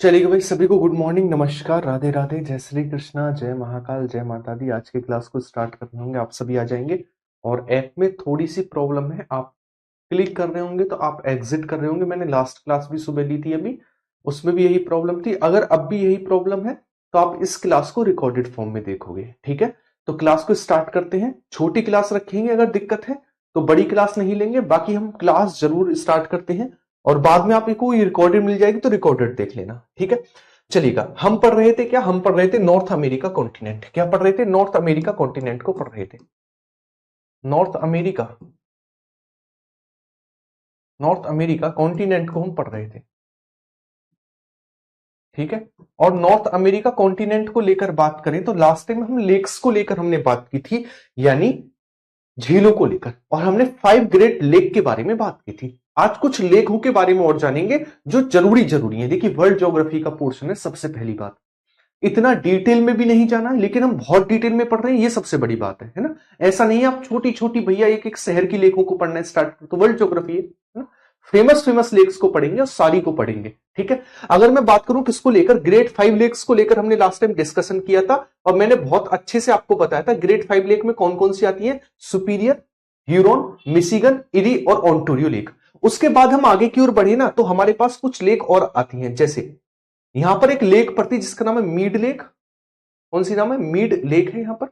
चलिए भाई, सभी को गुड मॉर्निंग, नमस्कार, राधे राधे, जय श्री कृष्णा, जय महाकाल, जय माता दी। आज की क्लास को स्टार्ट करने होंगे, आप सभी आ जाएंगे। और ऐप में थोड़ी सी प्रॉब्लम है, आप क्लिक कर रहे होंगे तो आप एग्जिट कर रहे होंगे। मैंने लास्ट क्लास भी सुबह ली थी, अभी उसमें भी यही प्रॉब्लम थी। अगर अब भी यही प्रॉब्लम है तो आप इस क्लास को रिकॉर्डेड फॉर्म में देखोगे, ठीक है। तो क्लास को स्टार्ट करते हैं। छोटी क्लास रखेंगे, अगर दिक्कत है तो बड़ी क्लास नहीं लेंगे, बाकी हम क्लास जरूर स्टार्ट करते हैं। और बाद में आपको ये रिकॉर्डेड मिल जाएगी तो रिकॉर्डेड देख लेना, ठीक है। चलिएगा, हम पढ़ रहे थे क्या? हम पढ़ रहे थे नॉर्थ अमेरिका कॉन्टिनेंट। क्या पढ़ रहे थे? नॉर्थ अमेरिका कॉन्टिनेंट को पढ़ रहे थे। North America, north America continent को हम पढ़ रहे थे, ठीक है। और नॉर्थ अमेरिका कॉन्टिनेंट को लेकर बात करें तो लास्ट टाइम हम लेक्स को लेकर हमने बात की थी, यानी झीलों को लेकर, और हमने 5 ग्रेट लेक के बारे में बात की थी। आज कुछ लेखों के बारे में और जानेंगे जो जरूरी है। देखिए, वर्ल्ड ज्योग्राफी का पोर्शन है। सबसे पहली बात, इतना डिटेल में भी नहीं जाना है, लेकिन हम बहुत डिटेल में पढ़ रहे हैं, ये सबसे बड़ी बात है ना। ऐसा नहीं है आप छोटी छोटी भैया एक एक शहर की लेखों को पढ़ना स्टार्ट करो, तो वर्ल्ड ज्योग्राफी है ना। फेमस फेमस लेक्स को पढ़ेंगे और सारी को पढ़ेंगे, ठीक है। अगर मैं बात करूं किसको लेकर, ग्रेट 5 लेक्स को लेकर हमने लास्ट टाइम डिस्कशन किया था, और मैंने बहुत अच्छे से आपको बताया था ग्रेट 5 लेक में कौन कौन सी आती है। सुपीरियर, ह्यूरॉन, मिशिगन, इरी और ऑन्टोरियो लेक। उसके बाद हम आगे की ओर बढ़े ना, तो हमारे पास कुछ लेक और आती हैं। जैसे यहां पर एक लेक पड़ती है जिसका नाम है मीड लेक। कौन सी नाम है? मीड लेक है यहां पर।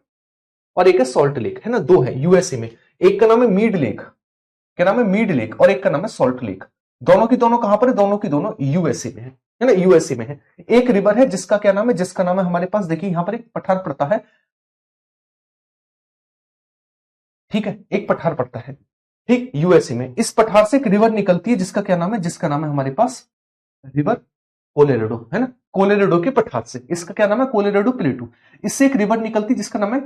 और एक है सॉल्ट लेक, है ना। दो है यूएसए में। एक का नाम है मीड लेक, क्या नाम है? Mead Lake. और एक का नाम है सॉल्ट लेक। दोनों की दोनों कहां पर है? दोनों की दोनों यूएसए में है ना। यूएसए में है। एक रिवर है जिसका क्या नाम है? जिसका नाम है हमारे पास, देखिए यहां पर एक पठार पड़ता है, ठीक है। एक पठार पड़ता है, ठीक, यूएसए में। इस पठार से एक रिवर निकलती है जिसका क्या नाम है? जिसका नाम है हमारे पास रिवर कोलोराडो, है ना। कोलोराडो के पठार से, इसका क्या नाम है? कोलोराडो प्लेटू। इससे एक रिवर निकलती है जिसका नाम है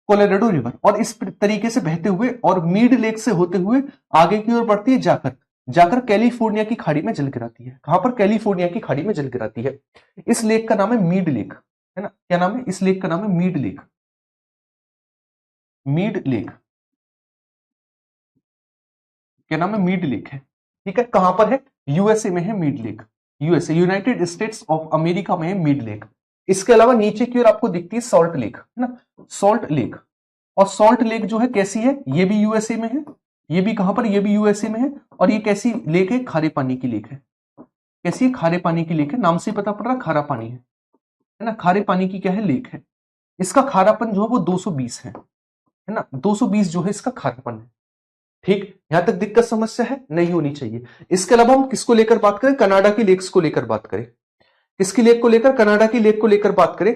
कोलोराडो रिवर, और इस तरीके से बहते हुए और मीड लेक से होते हुए आगे की ओर बढ़ती है, जाकर जाकर कैलिफोर्निया की खाड़ी में जल गिराती है। कहां पर? कैलिफोर्निया की खाड़ी में जल गिराती है। इस लेक का नाम है मीड लेक, है ना। क्या नाम है? इस लेक का नाम है मीड लेक। मीड लेक, क्या नाम है? मीड लेक है, ठीक है। कहां पर है? यूएसए में है Mead Lake. USA, United States of America में है मीड लेक। इसके अलावा नीचे की ओर आपको दिखती है सॉल्ट लेक, है ना। सॉल्ट लेक, और सॉल्ट लेक जो है कैसी है? ये भी यूएसए में है। ये भी कहां पर? ये भी यूएसए में है। और ये कैसी लेक है? खारे पानी की लेक है। कैसी है? खारे पानी की लेक है। नाम से पता पड़ रहा, खारा पानी है ना। खारे पानी की क्या है? लेक है। इसका खारापन जो है वो 220 है ना। 220 जो है इसका खारापन है, ठीक। यहां तक दिक्कत समस्या है? नहीं होनी चाहिए। इसके अलावा हम किसको लेकर बात करें? कनाडा की लेक्स को लेकर बात करें। किसकी लेक को लेकर? कनाडा की लेक को लेकर बात करें,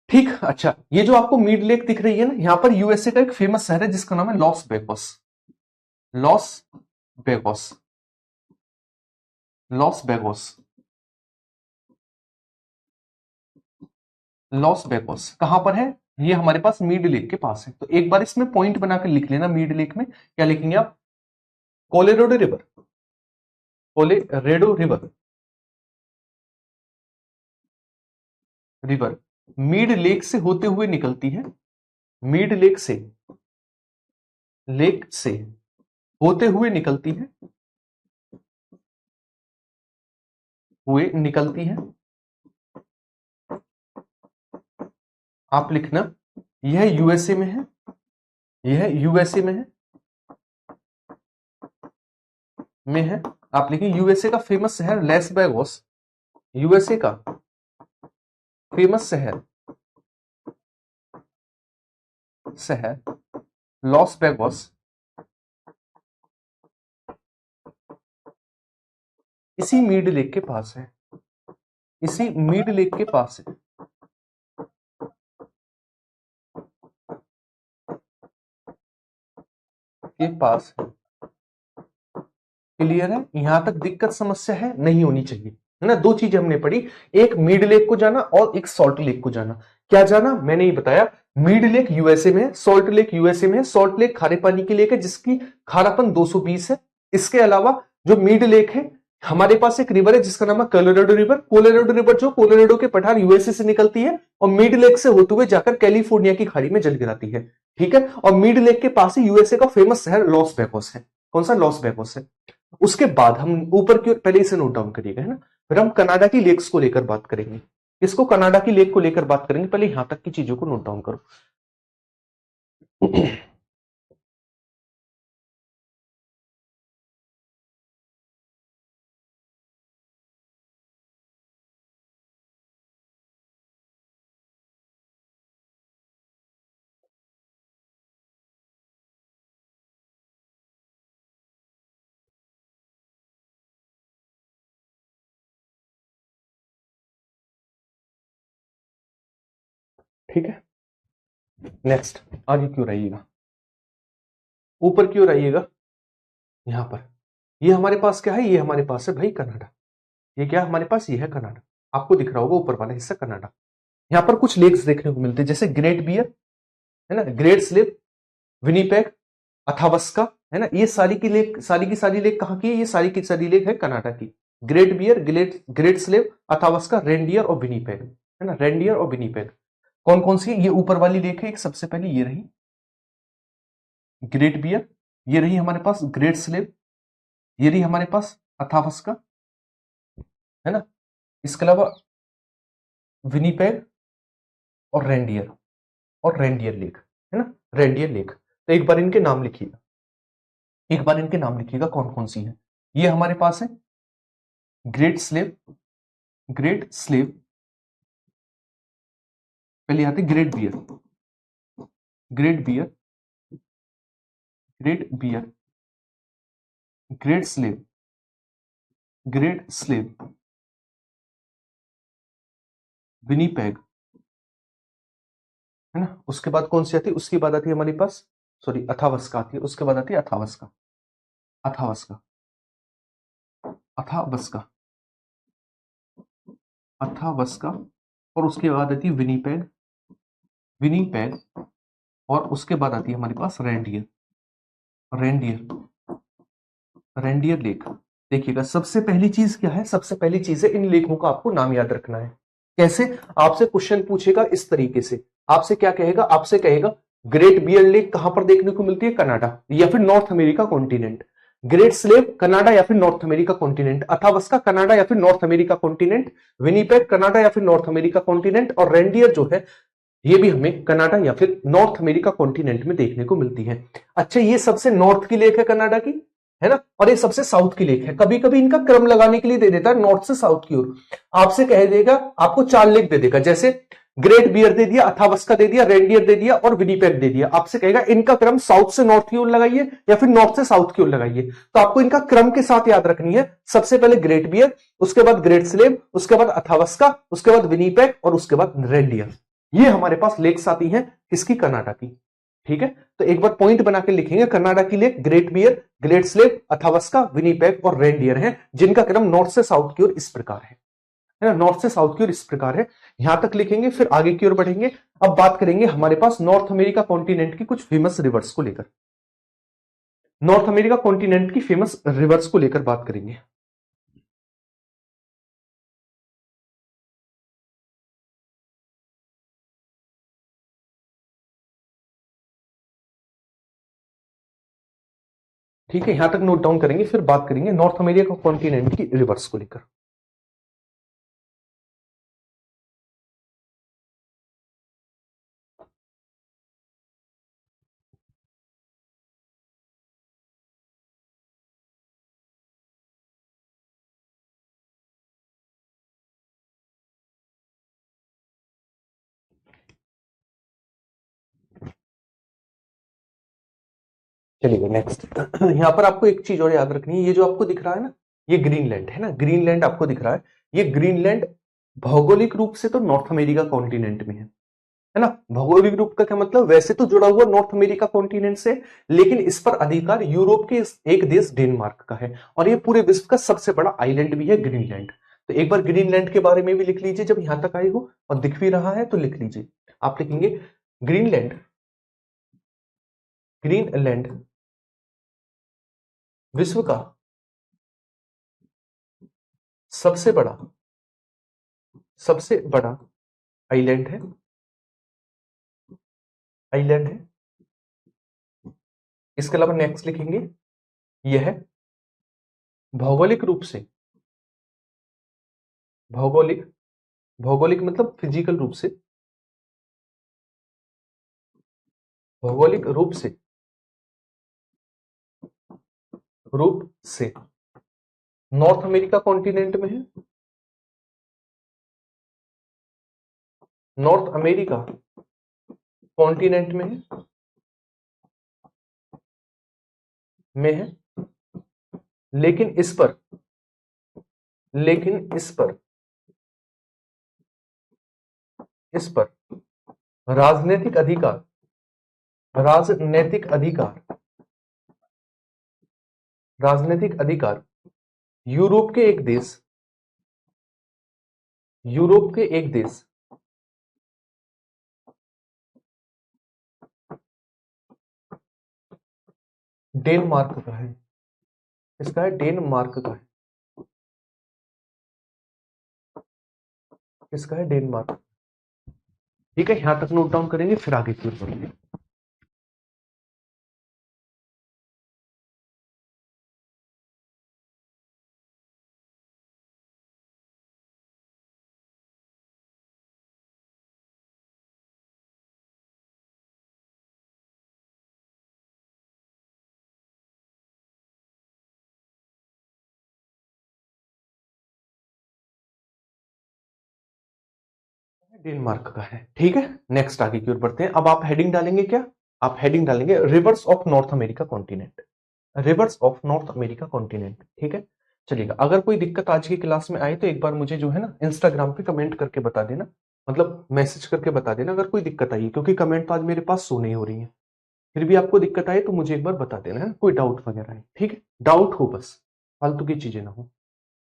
ठीक। अच्छा, ये जो आपको मीड लेक दिख रही है ना, यहां पर यूएसए का एक फेमस शहर है जिसका नाम है Las Vegas. Las Vegas, Las Vegas, Las Vegas कहां पर है? ये हमारे पास मीड लेक के पास है। तो एक बार इसमें पॉइंट बनाकर लिख लेना। मीड लेक में क्या लिखेंगे आप? Colorado River, Colorado River, river Mead Lake से होते हुए निकलती है। मीड लेक से होते हुए निकलती है, हुए निकलती है। आप लिखना, यह यूएसए में है, यह यूएसए में है। आप लिखिए यूएसए का फेमस शहर लेस वेगास। यूएसए का फेमस शहर, शहर लॉस वेगास इसी मीड लेक के पास है। इसी मीड लेक के पास है, के पास है। क्लियर है? यहां तक दिक्कत समस्या है? नहीं होनी चाहिए, है ना। दो चीजें हमने पढ़ी, एक मिड लेक को जाना और एक सॉल्ट लेक को जाना। क्या जाना? मैंने ही बताया। मिड लेक यूएसए में है, सॉल्ट लेक यूएसए में है। सॉल्ट लेक खारे पानी की लेक है जिसकी खारापन 220 है। इसके अलावा जो मिड लेक है, हमारे पास एक रिवर है जिसका नाम है कोलोराडो रिवर। कोलोराडो रिवर जो कोलोराडो के पठार यूएसए से निकलती है और मिड लेक से होते हुए जाकर कैलिफोर्निया की खाड़ी में जल गिराती है, ठीक है। और मिड लेक के पास ही यूएसए का फेमस शहर लॉस वेगास है। कौन सा? लॉस वेगास है। उसके बाद हम ऊपर की ओर, पहले इसे नोट डाउन करिएगा, है ना। फिर हम कनाडा की लेक्स को लेकर बात करेंगे। इसको कनाडा की लेक को लेकर बात करेंगे, पहले यहां तक की चीजों को नोट डाउन करो। ठीक है, नेक्स्ट आगे क्यों रहिएगा, ऊपर क्यों रहिएगा, यहां पर ये हमारे पास क्या है, ये हमारे पास है भाई कनाडा। ये क्या हमारे पास, ये है कनाडा। आपको दिख रहा होगा ऊपर वाला हिस्सा कनाडा। यहां पर कुछ लेक्स देखने को मिलते हैं, जैसे ग्रेट बियर है ना, ग्रेट स्लिप, विनीपेग, अथावस्का है ना। ये सारी की सारी लेक कहां की है, ये सारी की सारी लेक है कनाडा की। Great Bear, Great Great Slave, Athabasca, Reindeer और विनीपेग है ना, रेंडियर और विनीपेग। कौन कौन सी है, ये ऊपर वाली लेक है, एक सबसे पहले ये रही ग्रेट बियर, ये रही हमारे पास ग्रेट स्लेव, ये रही हमारे पास अथावस्का है ना, इसके अलावा विनीपेग और रेंडियर, और रेंडियर लेक है ना, रेंडियर लेक। तो एक बार इनके नाम लिखिएगा, एक बार इनके नाम लिखिएगा कौन कौन सी है। ये हमारे पास है ग्रेट स्लेव, ग्रेट स्लेव, पहले आते Great Bear, Great Bear, Great Bear, Great Slave, Great Slave, Winnipeg है ना। उसके बाद कौन सी आती है, उसके बाद आती है हमारे पास, सॉरी अथावस्का आती है, उसके बाद आती है अथावस्का, अथावस्का, अथावस्का, अथावस्का, और उसके बाद आती है विनीपेग, विनीपेग, और उसके बाद आती है हमारे पास रेंडियर, रेंडियर, रेंडियर लेक। देखिएगा सबसे पहली चीज क्या है, सबसे पहली चीज है इन लेखों का आपको नाम याद रखना है। कैसे, आपसे क्वेश्चन पूछेगा इस तरीके से, आपसे क्या कहेगा, आपसे कहेगा ग्रेट बियर लेक कहां पर देखने को मिलती है, कनाडा या फिर north America continent. Great slave Canada या फिर नॉर्थ अमेरिका कॉन्टिनेंट, अथावस्का कनाडा या फिर north America continent, Winnipeg Canada या फिर नॉर्थ अमेरिका कॉन्टिनेंट, और रेंडियर जो है ये भी हमें कनाडा या फिर नॉर्थ अमेरिका कॉन्टिनेंट में देखने को मिलती है। अच्छा, ये सबसे नॉर्थ की लेक है कनाडा की है ना, और ये सबसे साउथ की लेक है। कभी कभी इनका क्रम लगाने के लिए दे देता है नॉर्थ से साउथ की ओर, आपसे कह देगा, आपको 4 लेक दे देगा, जैसे ग्रेट बियर दे दिया, अथावस्का दे दिया, रेंडियर दे दिया और विनीपेग दे दिया। आपसे कहेगा इनका क्रम साउथ से नॉर्थ की ओर लगाइए या फिर नॉर्थ से साउथ की ओर लगाइए। तो आपको इनका क्रम के साथ याद रखनी है, सबसे पहले ग्रेट बियर, उसके बाद ग्रेट स्लेव, उसके बाद अथावस्का, उसके बाद विनीपेग और उसके बाद रेंडियर। ये हमारे पास लेक्स आती हैं किसकी, कनाडा की। ठीक है, तो एक बार पॉइंट बना के लिखेंगे, कनाडा की lake Great Bear, Great Slave, Athabasca, Winnipeg और रेंडियर हैं, जिनका क्रम नॉर्थ से साउथ की ओर इस प्रकार है ना, नॉर्थ से साउथ की ओर इस प्रकार है। यहां तक लिखेंगे, फिर आगे की ओर बढ़ेंगे। अब बात करेंगे हमारे पास नॉर्थ अमेरिका कॉन्टिनेंट की कुछ फेमस रिवर्स को लेकर, नॉर्थ अमेरिका कॉन्टिनेंट की फेमस रिवर्स को लेकर बात करेंगे। ठीक है, यहां तक नोट डाउन करेंगे, फिर बात करेंगे नॉर्थ अमेरिका कॉन्टिनेंट की रिवर्स को लेकर। चलिए नेक्स्ट, यहां पर आपको एक चीज और याद रखनी है, ये जो आपको दिख रहा है ना, ये ग्रीनलैंड है ना, ग्रीनलैंड आपको दिख रहा है, ये ग्रीनलैंड भौगोलिक रूप से तो नॉर्थ अमेरिका कॉन्टिनेंट में है ना। भौगोलिक रूप का क्या मतलब, वैसे तो जुड़ा हुआ नॉर्थ अमेरिका कॉन्टिनेंट से, लेकिन इस पर अधिकार यूरोप के एक देश डेनमार्क का है, और ये पूरे विश्व का सबसे बड़ा आइलैंड भी है ग्रीनलैंड। तो एक बार ग्रीनलैंड के बारे में भी लिख लीजिए, जब यहां तक आए हो और दिख भी रहा है तो लिख लीजिए। आप लिखेंगे ग्रीनलैंड, ग्रीनलैंड विश्व का सबसे बड़ा, सबसे बड़ा आइलैंड है, आइलैंड है। इसके अलावा नेक्स्ट लिखेंगे, यह भौगोलिक रूप से भौगोलिक, भौगोलिक मतलब फिजिकल रूप से, भौगोलिक रूप से नॉर्थ अमेरिका कॉन्टिनेंट में है, नॉर्थ अमेरिका कॉन्टिनेंट में है, लेकिन इस पर, लेकिन इस पर राजनीतिक अधिकार, राजनीतिक अधिकार, राजनीतिक अधिकार यूरोप के एक देश, यूरोप के एक देश डेनमार्क का है, इसका है डेनमार्क का है, इसका है डेनमार्क। ठीक है, यहां तक नोट डाउन करेंगे, फिर आगे की ओर बढ़ेंगे। डेनमार्क का है। ठीक है, नेक्स्ट आगे की ओर बढ़ते हैं। अब आप हेडिंग डालेंगे क्या? आप हेडिंग डालेंगे reverse of north America continent, reverse of north America continent. ठीक है, चलिएगा। अगर कोई दिक्कत आज की क्लास में आए तो एक बार मुझे जो है ना इंस्टाग्राम पे कमेंट करके बता देना, मतलब मैसेज करके बता देना अगर कोई दिक्कत आई, क्योंकि कमेंट तो आज मेरे पास शो नहीं हो रही है। फिर भी आपको दिक्कत आए तो मुझे एक बार बता देना है, कोई डाउट वगैरह है। ठीक है, डाउट हो बस, फालतू की चीजें ना हो।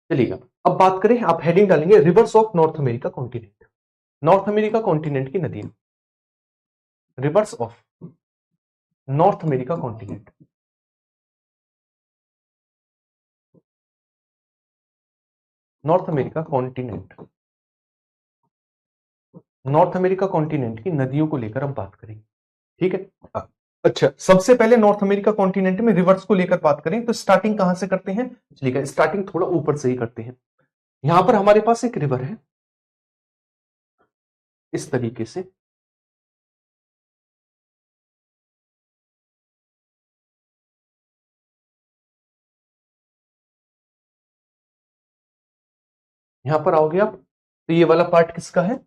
चलिएगा, अब बात करें, आप हेडिंग डालेंगे reverse of north America continent, north America continent की नदियां, reverse of north America continent, north America continent, north America continent की नदियों को लेकर अब बात करेंगे। ठीक है, अच्छा, सबसे पहले नॉर्थ अमेरिका कॉन्टिनेंट में रिवर्स को लेकर बात करें तो स्टार्टिंग कहां से करते हैं? चलिए, स्टार्टिंग थोड़ा ऊपर से ही करते हैं। यहां पर हमारे पास एक रिवर है इस तरीके से, यहां पर आओगे आप तो ये वाला पार्ट किसका है?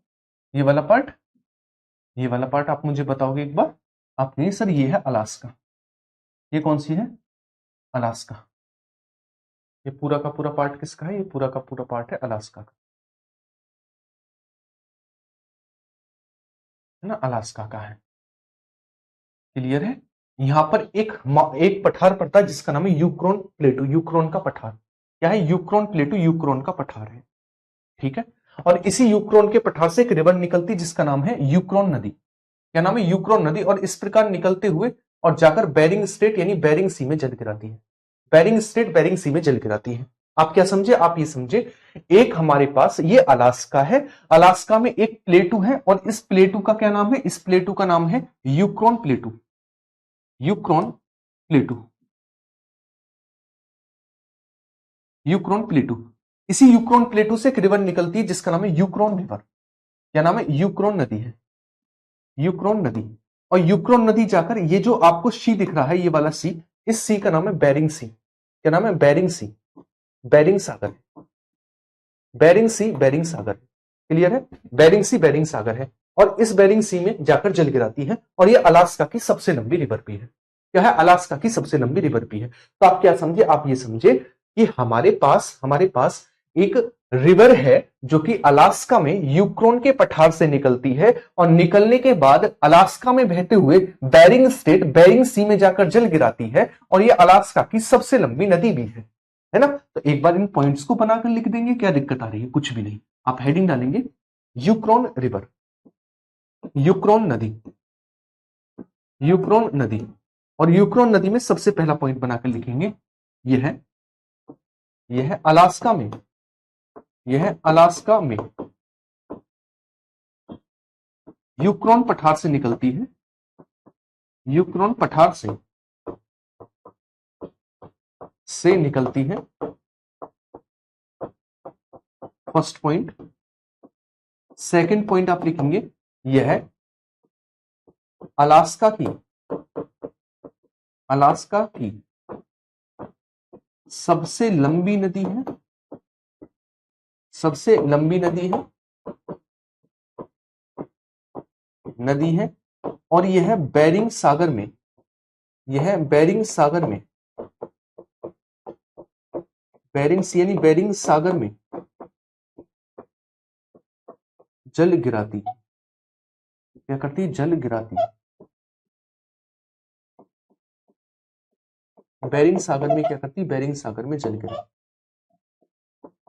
ये वाला पार्ट, ये वाला पार्ट आप मुझे बताओगे एक बार। आप नहीं सर, ये है अलास्का। ये कौन सी है? अलास्का। ये पूरा का पूरा पार्ट किसका है? ये पूरा का पूरा पार्ट है अलास्का का, है ना, अलास्का का है। क्लियर है? यहां पर एक पठार पड़ता है जिसका नाम है यूक्रोन प्लेटू, यूक्रोन का पठार। क्या है? यूक्रोन प्लेटू, यूक्रोन का पठार है। ठीक है, और इसी यूक्रोन के पठार से एक रिवर निकलती जिसका नाम है यूक्रोन नदी। क्या नाम है? यूक्रोन नदी। और इस प्रकार निकलते हुए और जाकर बेरिंग स्ट्रेट यानी बेरिंग सी में जल गिराती है, बेरिंग स्ट्रेट बेरिंग सी में जल गिराती है। आप क्या समझे? आप ये समझे, एक हमारे पास ये अलास्का है, अलास्का में एक प्लेटू है और इस प्लेटू का क्या नाम है? इस प्लेटू का नाम है यूक्रोन प्लेटू, यूक्रोन प्लेटू, यूक्रोन प्लेटू। इसी यूक्रोन प्लेटू से एक रिवर निकलती है जिसका नाम है यूक्रोन रिवर। क्या नाम है? यूक्रोन नदी है, यूक्रोन नदी। और यूक्रोन नदी जाकर ये जो आपको सी दिख रहा है, ये वाला सी, इस सी का नाम है बेरिंग सी। क्या नाम है? बेरिंग सी, बेरिंग सागर, बेरिंग सी, बेरिंग सागर। क्लियर है? बेरिंग सी, बेरिंग सागर है। और इस बेरिंग सी में जाकर जल गिराती है और ये अलास्का की सबसे लंबी रिवर भी है। क्या है? अलास्का की सबसे लंबी रिवर भी है। तो आप क्या समझे? आप ये समझे कि हमारे पास एक रिवर है जो कि अलास्का में यूक्रोन के पठार से निकलती है और निकलने के बाद अलास्का में बहते हुए बेरिंग स्टेट, बेरिंग सी में जाकर जल गिराती है और यह अलास्का की सबसे लंबी नदी भी है ना? तो एक बार इन पॉइंट्स को बनाकर लिख देंगे, क्या दिक्कत आ रही है? कुछ भी नहीं। आप हेडिंग डालेंगे यूक्रोन रिवर, यूक्रोन नदी, यूक्रोन नदी। और यूक्रोन नदी में सबसे पहला पॉइंट बनाकर लिखेंगे, यह है, यह है अलास्का में, यह है अलास्का में यूक्रोन पठार से निकलती है, यूक्रोन पठार से निकलती है फर्स्ट पॉइंट। सेकंड पॉइंट आप लिखेंगे यह अलास्का की सबसे लंबी नदी है, सबसे लंबी नदी है और यह बेरिंग सागर में, यह बेरिंग सागर में, बेरिंग सी यानी बेरिंग सागर में जल गिराती है। क्या करती है? जल गिराती है। बेरिंग सागर में क्या करती है? बेरिंग सागर में जल गिराती।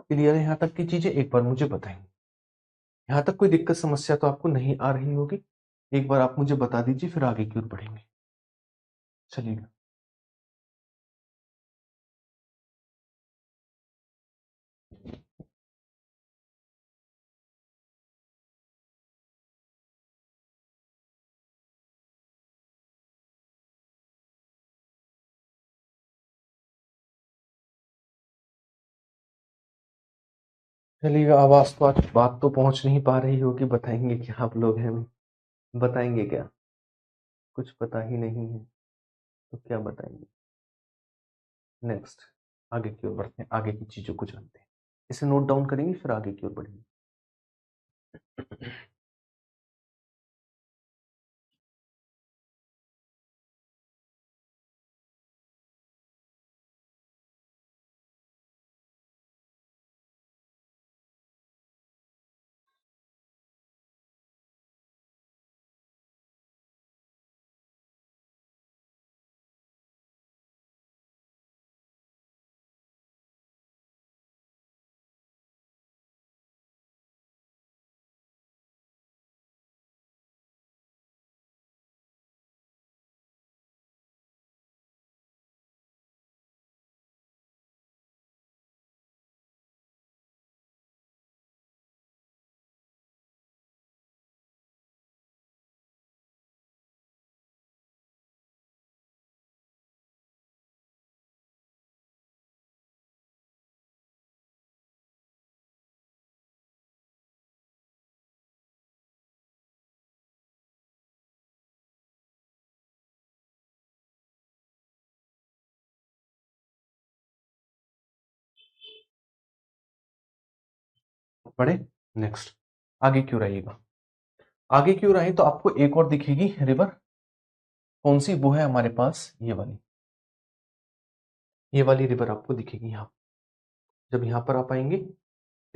क्लियर है यहां तक की चीजें? एक बार मुझे बताएंगे, यहां तक कोई दिक्कत समस्या तो आपको नहीं आ रही होगी? एक बार आप मुझे बता दीजिए, फिर आगे की ओर बढ़ेंगे। चलिएगा। चलिएगा, आवाज तो आज बात तो पहुंच नहीं पा रही होगी। बताएंगे क्या आप लोग हैं? बताएंगे क्या? कुछ पता ही नहीं है तो क्या बताएंगे? नेक्स्ट, आगे की ओर बढ़ते हैं, आगे की चीजों को जानते हैं। इसे नोट डाउन करेंगे, फिर आगे की ओर बढ़ेंगे। बढ़े। नेक्स्ट, आगे क्यों रहिएगा। आगे क्यों रहे तो आपको एक और दिखेगी रिवर। कौन सी? वो है हमारे पास ये वाली रिवर आपको दिखेगी यहां। जब यहां पर आप आएंगे,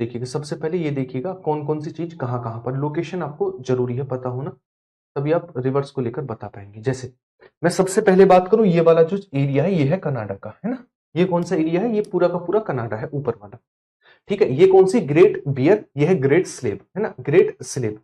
देखिएगा सबसे पहले ये देखिएगा कौन कौन सी चीज कहां कहां पर, लोकेशन आपको जरूरी है पता होना, तभी आप रिवर्स को लेकर बता पाएंगे। जैसे मैं सबसे पहले बात करूं, ये वाला जो एरिया है ये है कनाडा का, है ना। ये कौन सा एरिया है? ये पूरा का पूरा कनाडा है, ऊपर वाला। ठीक है, ये कौन सी? ग्रेट बियर, ये है ग्रेट स्लेव, है ना, ग्रेट स्लेव।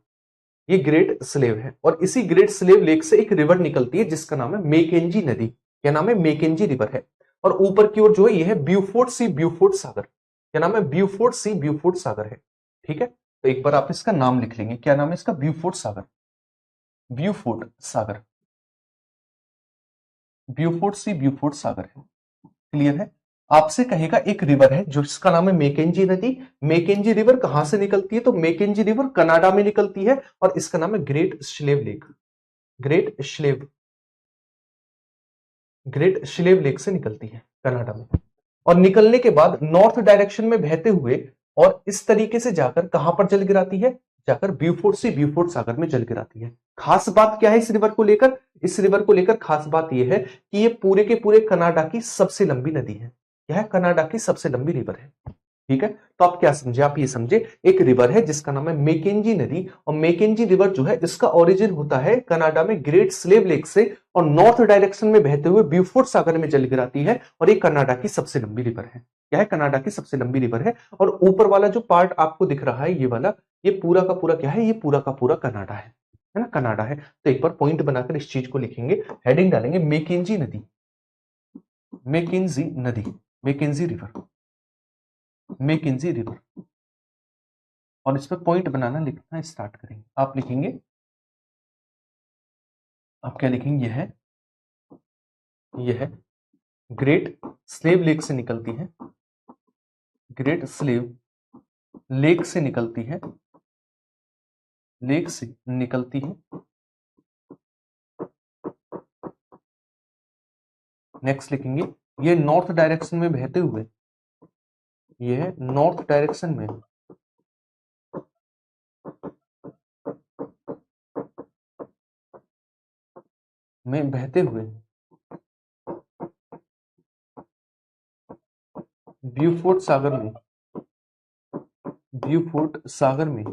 ये ग्रेट स्लेव है और इसी ग्रेट स्लेव लेक से एक रिवर निकलती है जिसका नाम है मेकेंजी नदी। क्या नाम है? मेकेंजी रिवर है। और ऊपर की ओर जो है ये है ब्यूफोर्ट सी, ब्यूफोर्ट सागर। क्या नाम है? ब्यूफोर्ट सी, ब्यूफोर्ट सागर है। ठीक है, तो एक बार आप इसका नाम लिख लेंगे। क्या नाम है इसका? ब्यूफोर्ट सागर, ब्यूफोर्ट सागर, ब्यूफोर्ट सी, ब्यूफोर्ट सागर है। क्लियर है? आपसे कहेगा एक रिवर है जो जिसका नाम है मेकेंजी नदी। मेकेंजी रिवर कहां से निकलती है? तो मेकेंजी रिवर कनाडा में निकलती है और इसका नाम है great slave lake. Great Slave, Great slave lake से निकलती है कनाडा में। और निकलने के बाद नॉर्थ डायरेक्शन में बहते हुए और इस तरीके से जाकर कहां पर जल गिराती है? जाकर ब्यूफोर्ट से ब्यूफोर्ट सागर में जल गिराती है। खास बात क्या है इस रिवर को लेकर? इस रिवर को लेकर खास बात यह है कि ये पूरे के पूरे कनाडा की सबसे लंबी नदी है। यह कनाडा की सबसे लंबी रिवर है। ठीक है, तो आप क्या समझे? आप ये समझे एक रिवर है जिसका नाम है मेकेंजी नदी, और मेकेंजी रिवर जो है इसका ओरिजिन होता है कनाडा में ग्रेट स्लेव लेक से और नॉर्थ डायरेक्शन में बहते हुए ब्यूफोर्ट सागर में जल गिराती है और ये कनाडा की सबसे लंबी रिवर है। क्या है? कनाडा की सबसे लंबी रिवर है। और ऊपर वाला जो पार्ट आपको दिख रहा है ये वाला, ये पूरा का पूरा क्या है? ये पूरा का पूरा कनाडा है ना, कनाडा है। तो एक बार पॉइंट बनाकर इस चीज को लिखेंगे, हेडिंग डालेंगे मेकेंजी नदी, मेकेंजी नदी, मेकेंजी रिवर, मेकेंजी रिवर। और इस पर पॉइंट बनाना लिखना स्टार्ट करेंगे। आप लिखेंगे, आप क्या लिखेंगे? यह है ग्रेट स्लेव लेक से निकलती है, ग्रेट स्लेव लेक से निकलती है, लेक से निकलती है। नेक्स्ट लिखेंगे ये नॉर्थ डायरेक्शन में बहते हुए, ये है नॉर्थ डायरेक्शन में बहते हुए ब्यूफोर्ट सागर में, ब्यूफोर्ट सागर में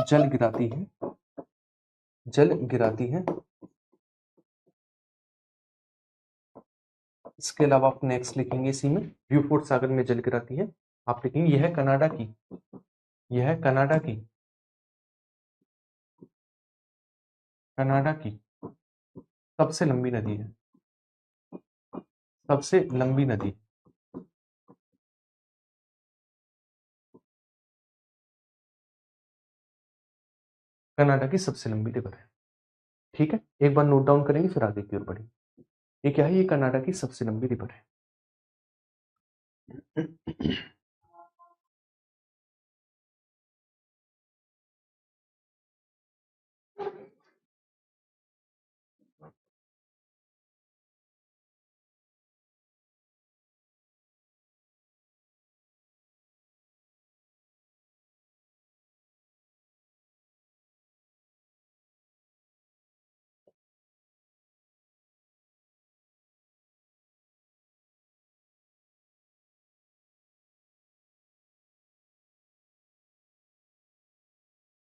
जल गिराती है, जल गिराती है। इसके अलावा आप नेक्स्ट लिखेंगे इसी में, ब्यूफोर्ट सागर में जल गिराती है। आप लिखेंगे यह है कनाडा की, यह है कनाडा की, कनाडा की सबसे लंबी नदी है, सबसे लंबी नदी। कनाडा की सबसे लंबी रिवर है। ठीक है, एक बार नोट डाउन करेंगे फिर आगे की ओर बढ़ेंगे। ये क्या है, ये कनाडा की सबसे लंबी रिवर है।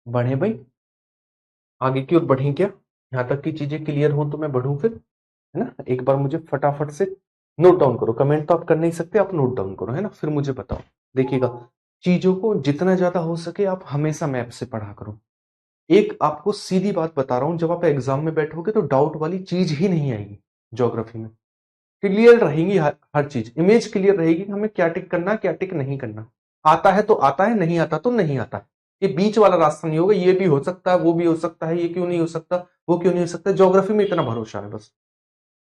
बढ़े भाई, आगे की ओर बढ़ें क्या? यहां तक की चीजें क्लियर हो तो मैं बढ़ूं फिर, है ना? एक बार मुझे फटाफट से नोट डाउन करो, कमेंट तो आप कर नहीं सकते, आप नोट डाउन करो, है ना? फिर मुझे बताओ। देखिएगा, चीजों को जितना ज्यादा हो सके आप हमेशा मैप से पढ़ा करो। एक आपको सीधी बात बता रहा हूं, जब आप एग्जाम में बैठोगे तो डाउट वाली चीज ही नहीं आएगी। ज्योग्राफी में क्लियर रहेंगी हर चीज, इमेज क्लियर रहेगी कि हमें क्या टिक करना, क्या टिक नहीं करना। आता है तो आता है, नहीं आता तो नहीं आता है। ये बीच वाला रास्ता नहीं होगा, ये भी हो सकता है, वो भी हो सकता है, ये क्यों नहीं हो सकता, वो क्यों नहीं हो सकता। ज्योग्राफी में इतना भरोसा है बस।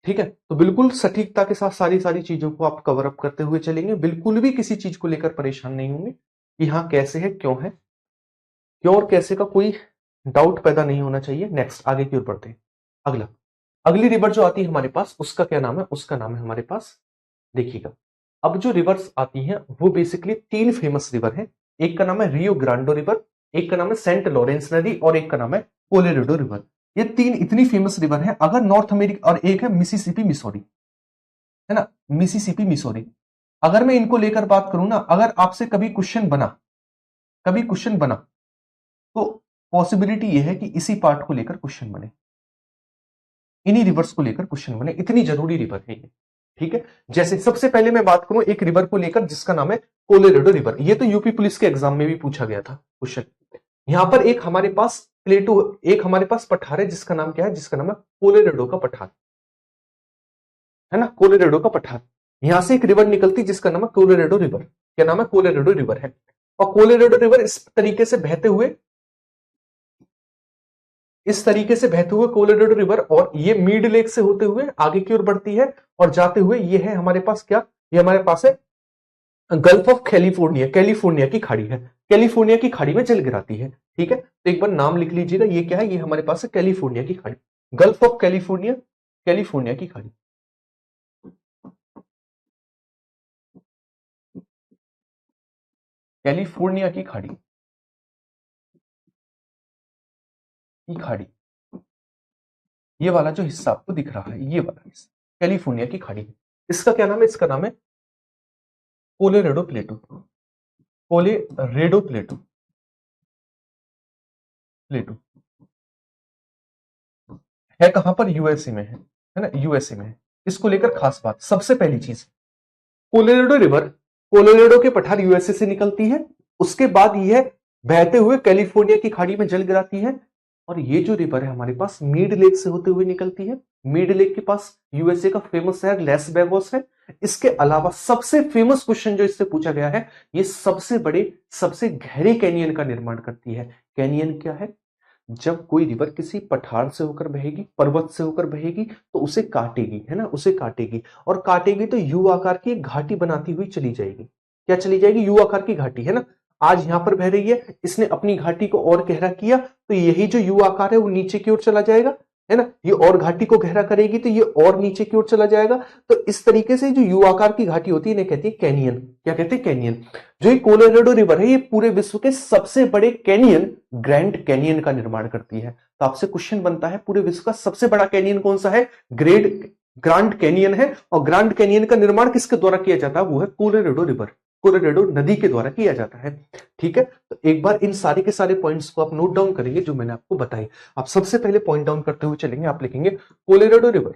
ठीक है, तो बिल्कुल सटीकता के साथ सारी सारी चीजों को आप कवर अप करते हुए चलेंगे, बिल्कुल भी किसी चीज को लेकर परेशान नहीं होंगे कि हाँ कैसे है, क्यों और कैसे का कोई डाउट पैदा नहीं होना चाहिए। नेक्स्ट आगे की ओर बढ़ते हैं। अगला, अगली रिवर जो आती है हमारे पास, उसका क्या नाम है? उसका नाम है हमारे पास, देखिएगा, अब जो रिवर्स आती हैं वो बेसिकली तीन फेमस रिवर हैं। एक का नाम है रियो ग्रांडो रिवर, एक का नाम है सेंट लॉरेंस नदी, और एक का नाम है कोलोराडो रिवर। ये तीन इतनी फेमस रिवर हैं अगर नॉर्थ अमेरिका, और एक है मिसिसिपी मिसौरी, है ना? Mississippi Missouri. अगर मैं इनको लेकर बात करूं ना, अगर आपसे कभी क्वेश्चन बना, कभी क्वेश्चन बना, तो पॉसिबिलिटी यह है कि इसी पार्ट को लेकर क्वेश्चन बने, इन्हीं रिवर्स को लेकर क्वेश्चन बने, इतनी जरूरी रिवर है ये। ठीक है, जैसे सबसे पहले मैं बात करूं एक रिवर को लेकर जिसका नाम है कोलोराडो रिवर। ये तो यूपी पुलिस के एग्जाम में भी पूछा गया था क्वेश्चन। यहां पर एक हमारे पास प्लेटो, एक हमारे पास पठार है जिसका नाम क्या है? जिसका नाम है कोलोराडो का पठार, है ना? कोलोराडो का पठार। यहां से एक रिवर निकलती जिसका नाम है कोलोराडो रिवर। क्या नाम है? कोलोराडो रिवर है। और कोलोराडो रिवर इस तरीके से बहते हुए, इस तरीके से बहते हुए कोलोराडो रिवर, और ये मीड लेक से होते हुए आगे की ओर बढ़ती है, और जाते हुए ये है हमारे पास क्या? ये हमारे पास है गल्फ ऑफ कैलिफोर्निया, कैलिफोर्निया की खाड़ी है। कैलिफोर्निया की खाड़ी में जल गिराती है। ठीक है, तो एक बार नाम लिख लीजिएगा, ये क्या है? ये हमारे पास है कैलिफोर्निया की खाड़ी, गल्फ ऑफ कैलिफोर्निया, कैलिफोर्निया की खाड़ी, कैलिफोर्निया की खाड़ी, की खाड़ी। ये वाला जो हिस्सा आपको दिख रहा है, ये वाला हिस्सा कैलिफोर्निया की खाड़ी है। इसका क्या नाम है? इसका नाम है कोलोराडो प्लेटो, कोलोराडो प्लेटो, प्लेटो। है कहां पर? यूएसए में है ना? यूएसए में है। इसको लेकर खास बात, सबसे पहली चीज, कोलोराडो रिवर, कोलोराडो के पठार यूएसए से निकलती है, उसके बाद यह बहते हुए कैलिफोर्निया की खाड़ी में जल गिराती है। और ये जो रिवर है हमारे पास मीड लेक से होते हुए निकलती है। मीड लेक के पास यूएसए का फेमस शहर लेस वेगास है। इसके अलावा सबसे फेमस क्वेश्चन जो इससे पूछा गया है, ये सबसे बड़े, सबसे गहरे कैनियन का निर्माण करती है। कैनियन क्या है? जब कोई रिवर किसी पठार से होकर बहेगी, पर्वत से होकर बहेगी, तो उसे काटेगी, है ना, उसे काटेगी, और काटेगी तो यू आकार की एक घाटी बनाती हुई चली जाएगी। क्या चली जाएगी? यू आकार की घाटी, है ना। आज यहां पर बह रही है, इसने अपनी घाटी को और गहरा किया, तो यही जो यू आकार है वो नीचे की ओर चला जाएगा, है ना। ये और घाटी को गहरा करेगी तो ये और नीचे की ओर चला जाएगा। तो इस तरीके से जो यू आकार की घाटी होती है इन्हें कहती है कैनियन। क्या कहते हैं? कैनियन। जो ये कोलोराडो रिवर है ये पूरे विश्व के सबसे बड़े कैनियन, ग्रैंड कैनियन का निर्माण करती है। तो आपसे क्वेश्चन बनता है पूरे विश्व का सबसे बड़ा कैनियन कौन सा है? ग्रांड कैनियन है। और ग्रांड कैनियन का निर्माण किसके द्वारा किया जाता है? वो है कोलोराडो रिवर, कोलोराडो नदी के द्वारा किया जाता है। ठीक है, तो एक बार इन सारे के सारे पॉइंट्स को आप नोट डाउन करेंगे जो मैंने आपको बताई। आप सबसे पहले पॉइंट डाउन करते हुए चलेंगे, आप लिखेंगे Colorado River,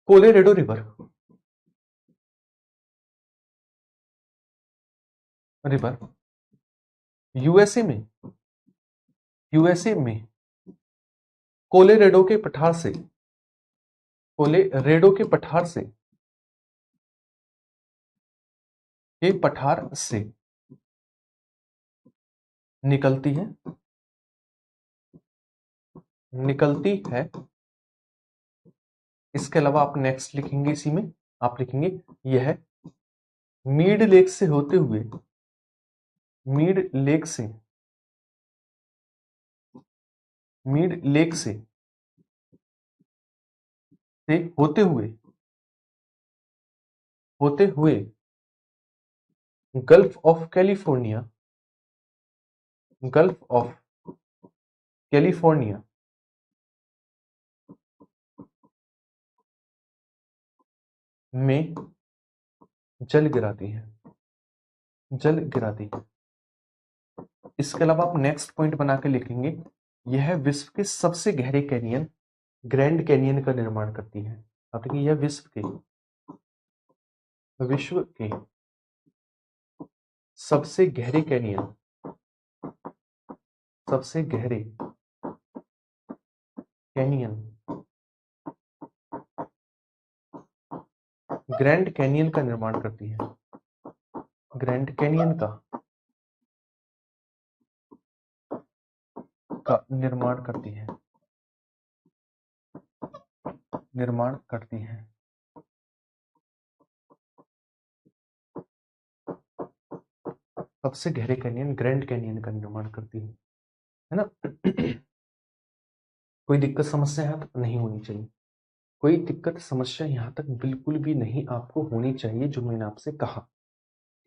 Colorado River, river USA में, यूएसए में कोलोराडो के पठार से, कोलोराडो के पठार से, के पठार से निकलती है, निकलती है। इसके अलावा आप नेक्स्ट लिखेंगे, इसी में आप लिखेंगे यह मीड लेक से होते हुए, मीड लेक से, मीड लेक से होते हुए gulf of California, gulf of California में जल गिराती है, जल गिराती है। इसके अलावा आप नेक्स्ट पॉइंट बना के लिखेंगे यह विश्व के सबसे गहरे कैनियन, ग्रैंड कैनियन का निर्माण करती है। आप देखिए यह विश्व के सबसे गहरे कैनियन, सबसे गहरे कैनियन, ग्रैंड कैनियन का निर्माण करती है, ग्रैंड कैनियन का निर्माण करती है, निर्माण करती है। सबसे गहरे कैनियन, ग्रैंड कैनियन का निर्माण करती है ना। कोई दिक्कत समस्या यहाँ तक नहीं होनी चाहिए, कोई दिक्कत समस्या यहाँ तक बिल्कुल भी नहीं आपको होनी चाहिए जो मैंने आपसे कहा।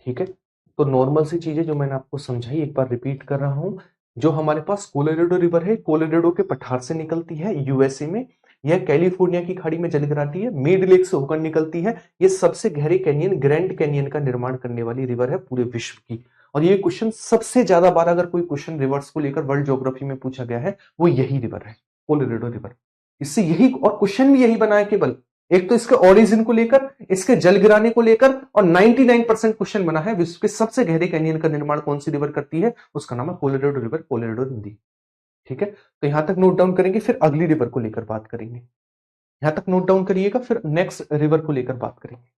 ठीक है, तो नॉर्मल सी चीजें जो मैंने आपको समझाई एक बार रिपीट कर रहा हूं। जो हमारे पास कोलोराडो रिवर है, कोलोराडो के पठार से निकलती है यूएसए में, यह कैलिफोर्निया की खाड़ी में जल गिराती है, मिड लेक से होकर निकलती है। ये सबसे गहरे कैनियन, ग्रैंड कैनियन का निर्माण करने वाली रिवर है पूरे विश्व की। और ये क्वेश्चन सबसे ज्यादा बार अगर कोई क्वेश्चन रिवर्स को लेकर वर्ल्ड ज्योग्राफी में पूछा गया है वो यही रिवर है, कोलोराडो रिवर। इससे यही, और क्वेश्चन भी यही बना है केवल, एक तो इसके ओरिजिन को लेकर, इसके जल गिराने को लेकर, और 99% क्वेश्चन बना है विश्व के सबसे गहरे कैनियन का निर्माण कौन सी रिवर करती है, उसका नाम है कोलोराडो रिवर, कोलोराडो नदी। ठीक है, तो यहां तक नोट डाउन करेंगे, फिर अगली रिवर को लेकर बात करेंगे। यहां तक नोट डाउन करिएगा, फिर नेक्स्ट रिवर को लेकर बात करेंगे।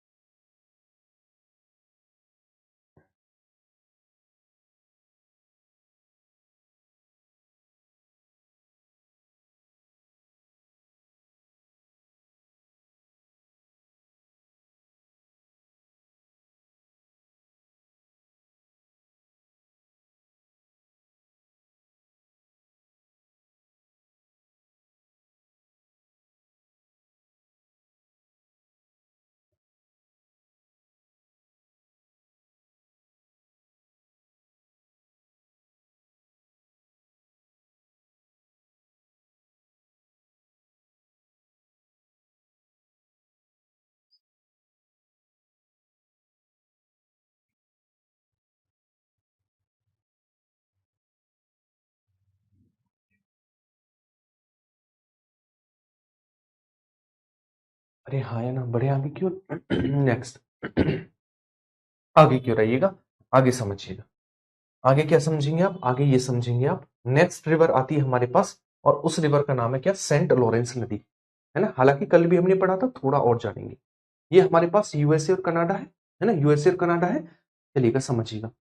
अरे हाँ, या ना बड़े आगे क्यों? नेक्स्ट आगे क्यों रहिएगा, आगे समझिएगा। आगे क्या समझेंगे आप? आगे ये समझेंगे आप, नेक्स्ट रिवर आती है हमारे पास, और उस रिवर का नाम है क्या? सेंट लॉरेंस नदी, है ना। हालांकि कल भी हमने पढ़ा था, थोड़ा और जानेंगे। ये हमारे पास यूएसए और कनाडा है ना, यूएसए और कनाडा है। चलिएगा समझिएगा,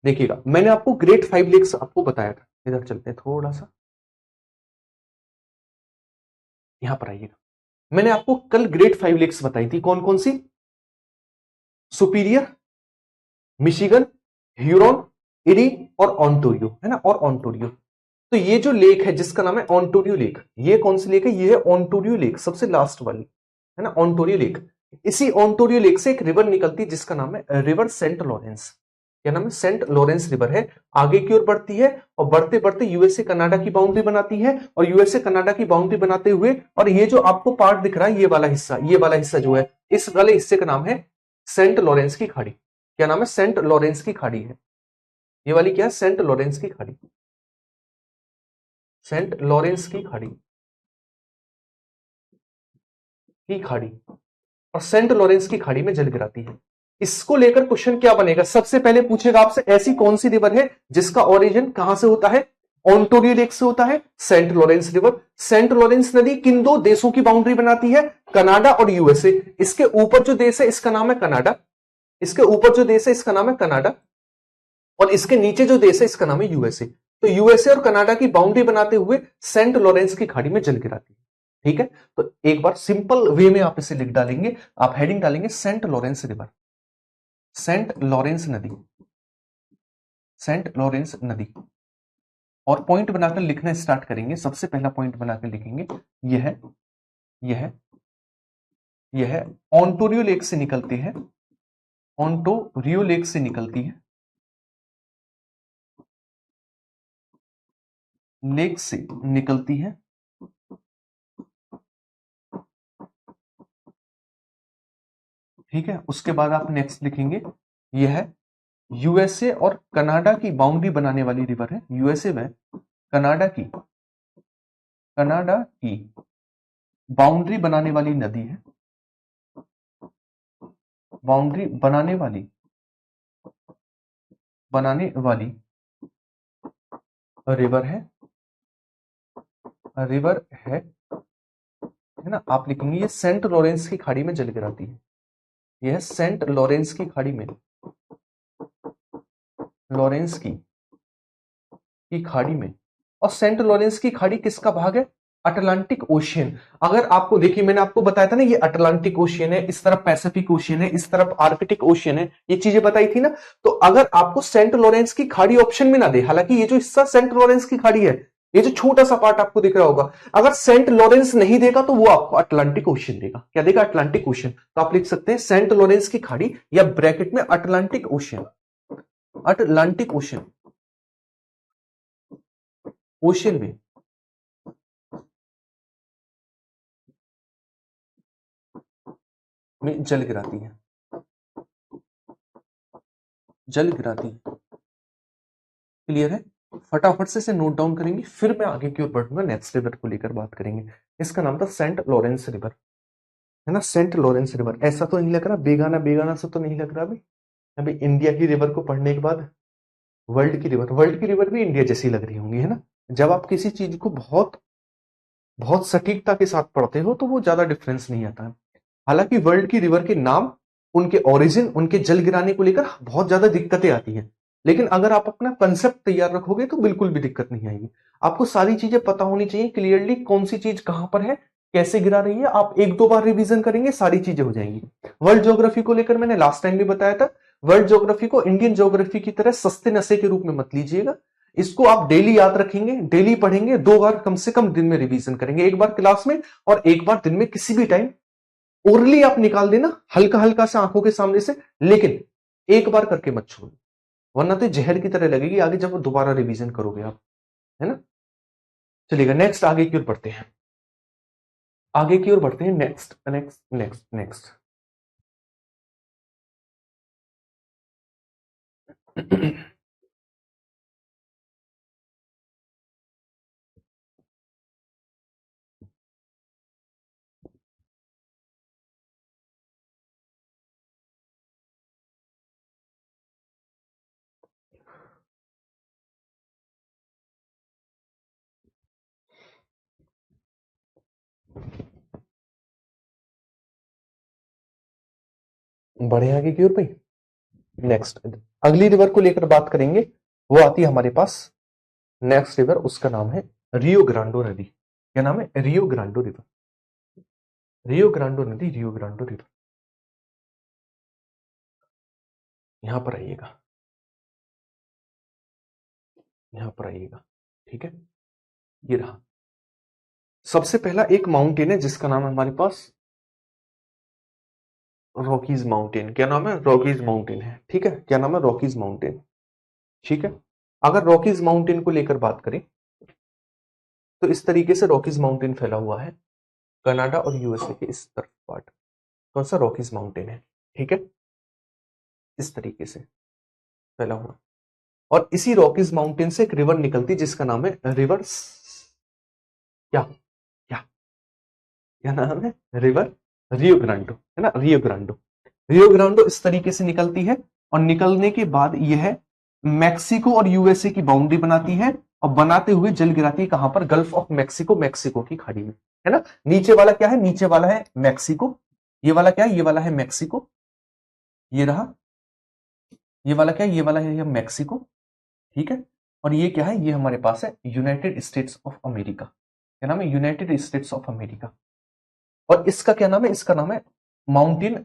देखिएगा मैंने आपको ग्रेट 5 लेक्स आपको बताया था, इधर चलते हैं थोड़ा सा, यहां पर आइएगा। मैंने आपको कल ग्रेड 5 लेक्स बताई थी, कौन कौन सी? सुपीरियर, मिशिगन, ह्यूरॉन, इरी और ऑन्टोरियो, है ना, और ऑन्टोरियो। तो ये जो लेक है जिसका नाम है ऑन्टोरियो लेक, ये कौन सी लेक है? ये है ऑन्टोरियो लेक, सबसे लास्ट वाली, है ना, ऑन्टोरियो लेक। इसी ऑन्टोरियो लेक से एक रिवर निकलती है जिसका नाम है रिवर सेंट लॉरेंस। क्या नाम है? सेंट लॉरेंस रिवर है। आगे की ओर बढ़ती है और बढ़ते बढ़ते यूएसए कनाडा की बाउंड्री बनाती है, और यूएसए कनाडा की बाउंड्री बनाते हुए, और ये जो आपको पार्ट दिख रहा है, ये वाला हिस्सा जो है, इस वाले हिस्से का नाम है सेंट लॉरेंस की खाड़ी। क्या नाम है? सेंट लॉरेंस की खाड़ी है। ये वाली क्या है? सेंट लॉरेंस की खाड़ी। सेंट लॉरेंस की खाड़ी और सेंट लॉरेंस की खाड़ी में जल गिराती है। इसको लेकर क्वेश्चन क्या बनेगा? सबसे पहले पूछेगा आपसे, ऐसी कौन सी रिवर है जिसका ओरिजिन कहां से होता है? ऑन्टोरियो लेक से होता है। Saint Lawrence River. Saint Lawrence नदी किन दो देशों की बाउंड्री बनाती है? कनाडा और यूएसए। इसके ऊपर जो देश है इसका नाम है कनाडा। इसके ऊपर जो देश है इसका नाम है कनाडा, और इसके नीचे जो देश है इसका नाम है यूएसए। तो यूएसए और कनाडा की बाउंड्री बनाते हुए सेंट लॉरेंस की खाड़ी में जल गिराती है। ठीक है, तो एक बार सिंपल वे में आप इसे लिख डालेंगे। आप हेडिंग डालेंगे Saint Lawrence River, Saint Lawrence नदी, सेंट लॉरेंस नदी, और पॉइंट बनाकर लिखना स्टार्ट करेंगे। सबसे पहला पॉइंट बनाकर लिखेंगे, यह यह यह ऑन्टोरियो लेक से निकलती है, ऑन्टोरियो लेक से निकलती है, लेक से निकलती है। ठीक है, उसके बाद आप नेक्स्ट लिखेंगे, यह यूएसए और कनाडा की बाउंड्री बनाने वाली रिवर है। यूएसए में कनाडा की बाउंड्री बनाने वाली नदी है, बाउंड्री बनाने वाली रिवर है ना। आप लिखेंगे ये सेंट लॉरेंस की खाड़ी में जल गिराती है। यह सेंट लॉरेंस की खाड़ी में, लॉरेंस की खाड़ी में। और सेंट लॉरेंस की खाड़ी किसका भाग है? Atlantic ocean. अगर आपको देखिए, मैंने आपको बताया था ना, ये अटलांटिक ओशियन है, इस तरफ पैसिफिक ओशियन है, इस तरफ आर्कटिक ओशियन है, ये चीजें बताई थी ना। तो अगर आपको सेंट लॉरेंस की खाड़ी ऑप्शन में ना दे, हालांकि ये जो हिस्सा सेंट लॉरेंस की खाड़ी है, ये जो छोटा सा पार्ट आपको दिख रहा होगा, अगर सेंट लॉरेंस नहीं देगा तो वो आपको अटलांटिक ओशियन देगा। क्या देगा? Atlantic ocean. तो आप लिख सकते हैं सेंट लॉरेंस की खाड़ी, या ब्रैकेट में Atlantic ocean, Atlantic ocean, ocean में जल गिराती है, जल गिराती है। क्लियर है? फटाफट से इसे नोट डाउन करेंगे, फिर मैं आगे की ओर बढ़ूंगा, नेक्स्ट रिवर को लेकर बात करेंगे। इसका नाम था सेंट लॉरेंस रिवर, है ना, सेंट लॉरेंस रिवर। ऐसा तो नहीं लग रहा, बेगाना बेगाना से तो नहीं लग रहा अभी। अभी इंडिया की रिवर को पढ़ने के बाद वर्ल्ड की रिवर भी इंडिया जैसी लग रही होंगी, है ना। जब आप किसी चीज को बहुत बहुत सटीकता के साथ पढ़ते हो तो वो ज्यादा डिफरेंस नहीं आता है। हालांकि वर्ल्ड की रिवर के नाम, उनके ओरिजिन, उनके जल गिराने को लेकर बहुत ज्यादा दिक्कतें आती हैं, लेकिन अगर आप अपना कंसेप्ट तैयार रखोगे तो बिल्कुल भी दिक्कत नहीं आएगी। आपको सारी चीजें पता होनी चाहिए क्लियरली, कौन सी चीज कहां पर है, कैसे गिरा रही है। आप एक दो बार रिवीजन करेंगे, सारी चीजें हो जाएंगी। वर्ल्ड ज्योग्राफी को लेकर मैंने लास्ट टाइम भी बताया था, वर्ल्ड ज्योग्राफी को इंडियन ज्योग्राफी की तरह सस्ते नशे के रूप में मत लीजिएगा। इसको आप डेली याद रखेंगे, डेली पढ़ेंगे, 2 बार कम से कम दिन में रिवीजन करेंगे, एक बार क्लास में और एक बार दिन में किसी भी टाइम। ओरली आप निकाल देना हल्का हल्का से आंखों के सामने से, लेकिन एक बार करके मत छोड़ो, वरना तो जहर की तरह लगेगी आगे जब दोबारा रिवीजन करोगे आप, है ना। चलिएगा, नेक्स्ट आगे की ओर बढ़ते हैं, आगे की ओर बढ़ते हैं। नेक्स्ट नेक्स्ट नेक्स्ट नेक्स्ट बढ़े आगे की ओर भाई। नेक्स्ट अगली रिवर को लेकर बात करेंगे, वो आती है हमारे पास नेक्स्ट रिवर उसका नाम है रियो ग्रांडो नदी। क्या नाम है? रियो ग्रांडो रिवर। रियो ग्रांडो नदी, रियो ग्रांडो रिवर। यहां पर आइएगा, यहां पर आइएगा, ठीक है। ये रहा सबसे पहला एक माउंटेन है जिसका नाम है हमारे पास रॉकीज माउंटेन। क्या नाम है? रॉकीज माउंटेन है, ठीक है। क्या नाम है? रॉकीज माउंटेन, ठीक है। अगर रॉकीज माउंटेन को लेकर बात करें तो इस तरीके से रॉकीज माउंटेन फैला हुआ है कनाडा और यूएसए के इस तरफ पार्ट। कौन सा? रॉकीज माउंटेन है, ठीक है। इस तरीके से फैला हुआ, और इसी रॉकीज माउंटेन से एक रिवर निकलती जिसका नाम है रिवर क्या क्या क्या नाम है? रिवर रियो ग्रांडो, है ना। रियो ग्रांडो, रियो ग्रांडो इस तरीके से निकलती है, और निकलने के बाद यह मैक्सिको और यूएसए की बाउंड्री बनाती है, और बनाते हुए जल गिराती है कहां पर? गल्फ ऑफ मैक्सिको, मैक्सिको की खाड़ी में, है ना। नीचे वाला क्या है? नीचे वाला है मैक्सिको। ये वाला क्या है? ये वाला है मैक्सिको। ये रहा, ये वाला क्या है? ये वाला है ये मैक्सिको, ठीक है। और ये क्या है? ये हमारे पास है यूनाइटेड स्टेट्स ऑफ अमेरिका। क्या नाम है? United States of America. और इसका क्या नाम है? इसका नाम है माउंटेन।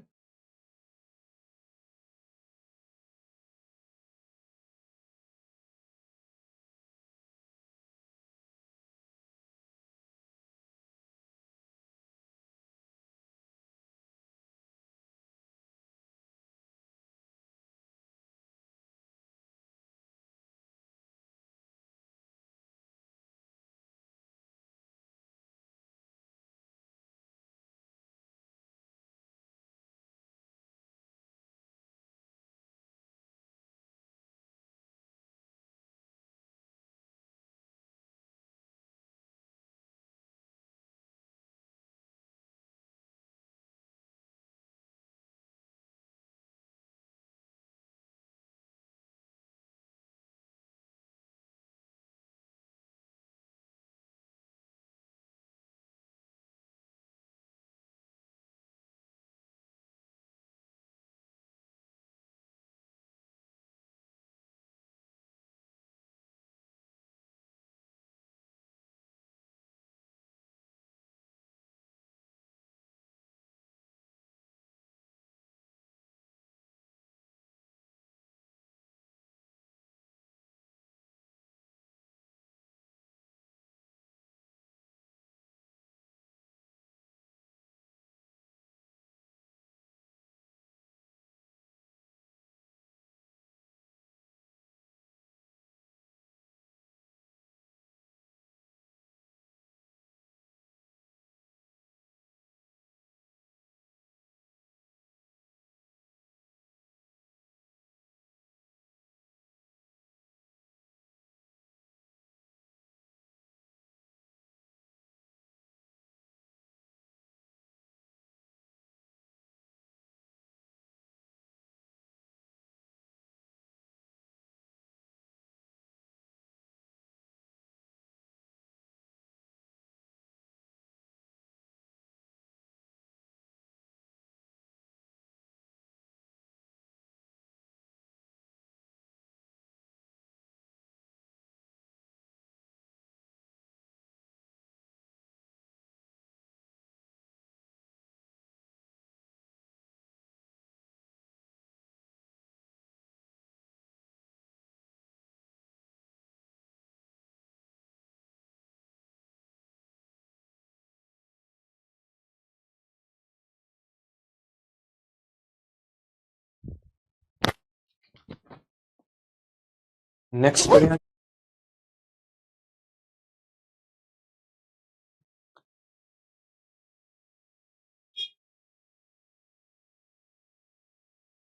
नेक्स्ट बढ़िया है